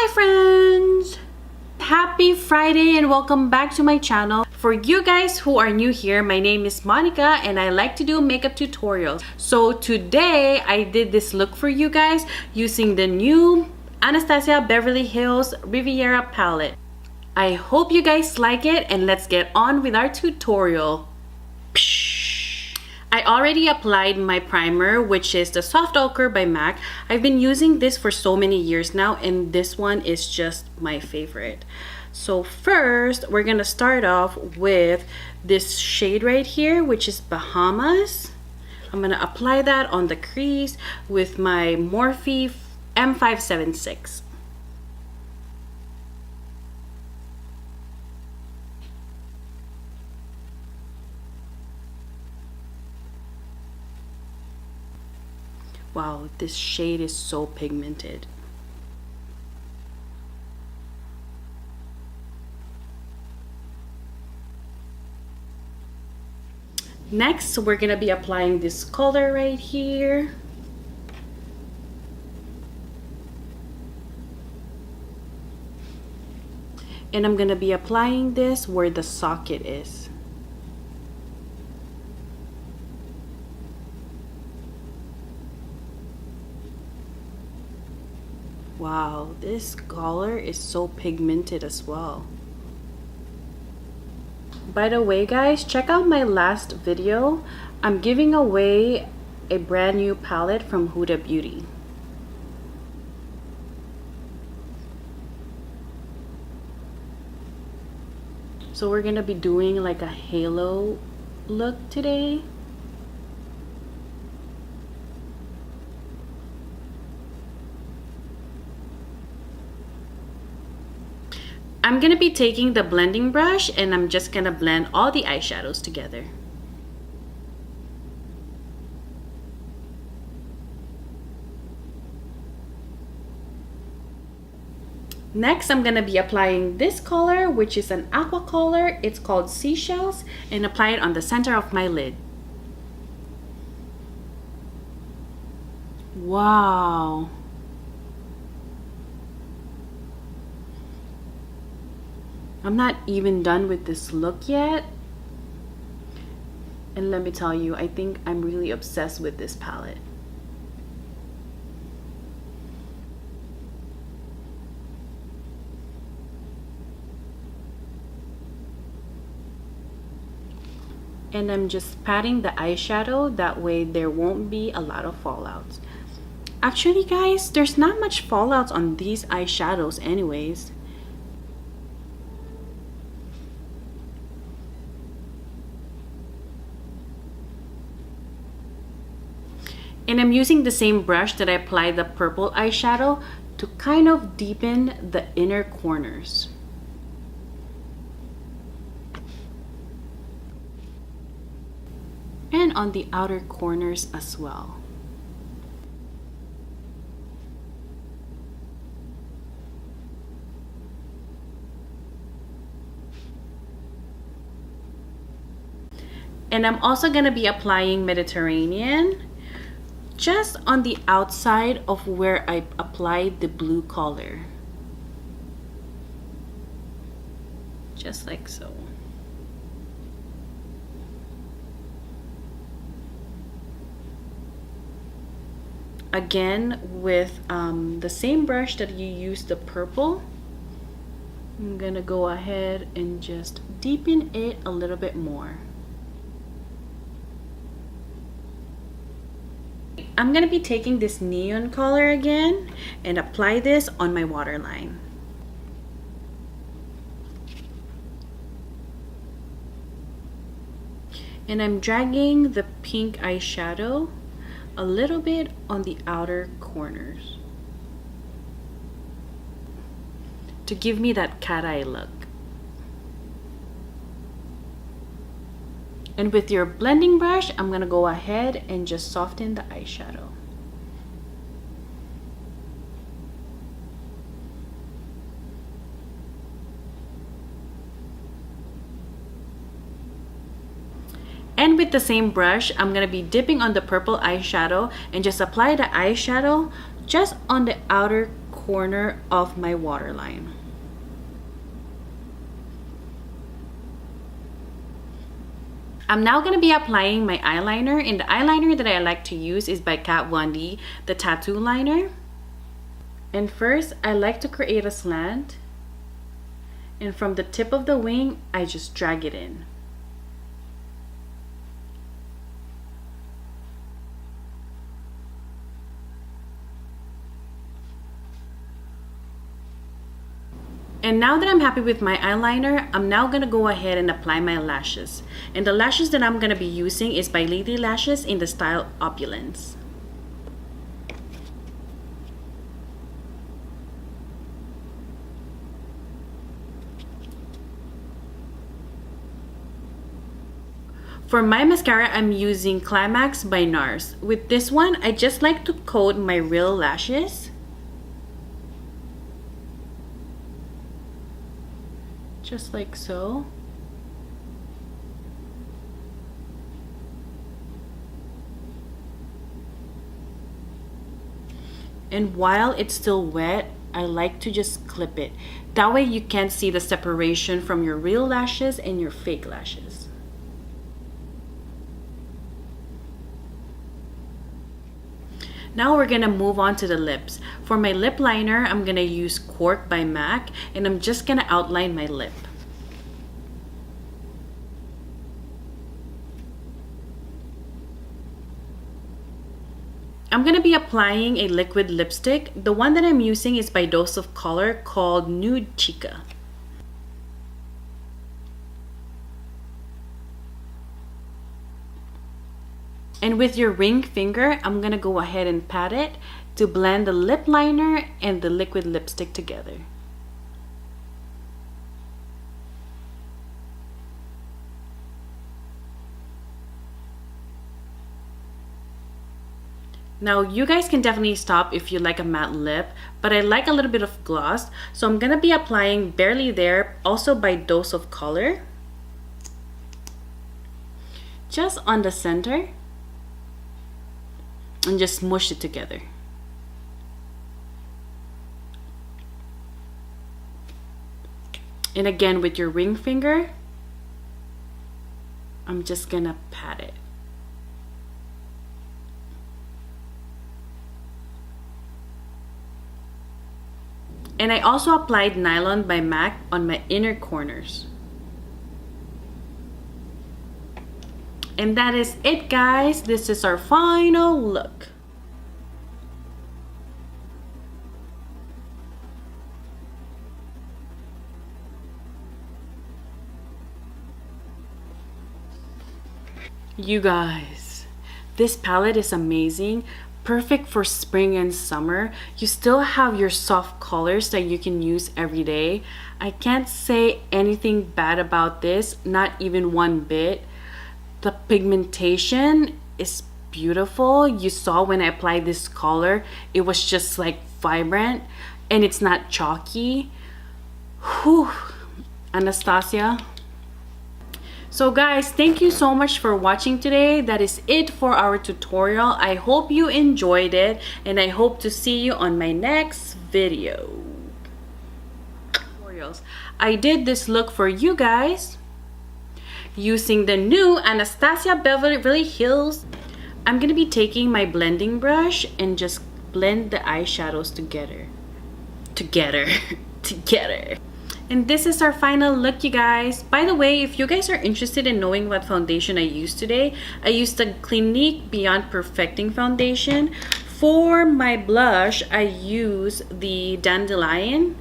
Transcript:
Hi friends! Happy Friday and welcome back to my channel. For you guys who are new here, my name is Monica and I like to do makeup tutorials. So today I did this look for you guys using the new Anastasia Beverly Hills Riviera palette. I hope you guys like it and let's get on with our tutorial. I already applied my primer, which is the Soft Ochre by MAC. I've been using this for so many years now and this one is just my favorite. So first, we're gonna start off with this shade right here, which is Bahamas. I'm gonna apply that on the crease with my Morphe M576. Wow, this shade is so pigmented. Next, we're gonna be applying this color right here. And I'm gonna be applying this where the socket is. Wow, this color is so pigmented as well. By the way guys, check out my last video. I'm giving away a brand new palette from Huda Beauty. So we're gonna be doing like a halo look today. I'm gonna be taking the blending brush and I'm just gonna blend all the eyeshadows together. Next, I'm gonna be applying this color, which is an aqua color. It's called Seashells, and apply it on the center of my lid. Wow. I'm not even done with this look yet. And let me tell you, I think I'm really obsessed with this palette. And I'm just patting the eyeshadow, that way there won't be a lot of fallouts. Actually guys, there's not much fallouts on these eyeshadows anyways. And I'm using the same brush that I applied the purple eyeshadow to kind of deepen the inner corners. And on the outer corners as well. And I'm also gonna be applying Mediterranean just on the outside of where I applied the blue color. Just like so. Again, with the same brush that you used the purple, I'm gonna go ahead and just deepen it a little bit more. I'm gonna be taking this neon color again and apply this on my waterline. And I'm dragging the pink eyeshadow a little bit on the outer corners to give me that cat eye look. And with your blending brush, I'm gonna go ahead and just soften the eyeshadow. And with the same brush, I'm gonna be dipping on the purple eyeshadow and just apply the eyeshadow just on the outer corner of my waterline. I'm now going to be applying my eyeliner, and the eyeliner that I like to use is by Kat Von D, the tattoo liner. And first, I like to create a slant, and from the tip of the wing, I just drag it in. And now that I'm happy with my eyeliner, I'm now gonna go ahead and apply my lashes. And the lashes that I'm gonna be using is by Lady Lashes in the style Opulence. For my mascara, I'm using Climax by NARS. With this one, I just like to coat my real lashes. Just like so. And while it's still wet, I like to just clip it. That way you can't see the separation from your real lashes and your fake lashes. Now we're gonna move on to the lips. For my lip liner, I'm gonna use Cork by MAC, and I'm just gonna outline my lip. I'm gonna be applying a liquid lipstick. The one that I'm using is by Dose of Color called Nude Chica. And with your ring finger, I'm gonna go ahead and pat it to blend the lip liner and the liquid lipstick together. Now you guys can definitely stop if you like a matte lip, but I like a little bit of gloss, so I'm gonna be applying Barely There, also by Dose of Color, just on the center, and just smush it together. And again, with your ring finger, I'm just gonna pat it. And I also applied Nylon by MAC on my inner corners. And that is it, guys. This is our final look. You guys, this palette is amazing. Perfect for spring and summer. You still have your soft colors that you can use every day. I can't say anything bad about this, not even one bit. The pigmentation is beautiful. You saw when I applied this color, it was just like vibrant and it's not chalky. Whew, Anastasia. So guys, thank you so much for watching today. That is it for our tutorial. I hope you enjoyed it, and I hope to see you on my next video. I did this look for you guys using the new Anastasia Beverly Hills. I'm gonna be taking my blending brush and just blend the eyeshadows together. Together. And this is our final look, you guys. By the way, if you guys are interested in knowing what foundation I used today, I used the Clinique Beyond Perfecting foundation. For my blush, I use the Dandelion.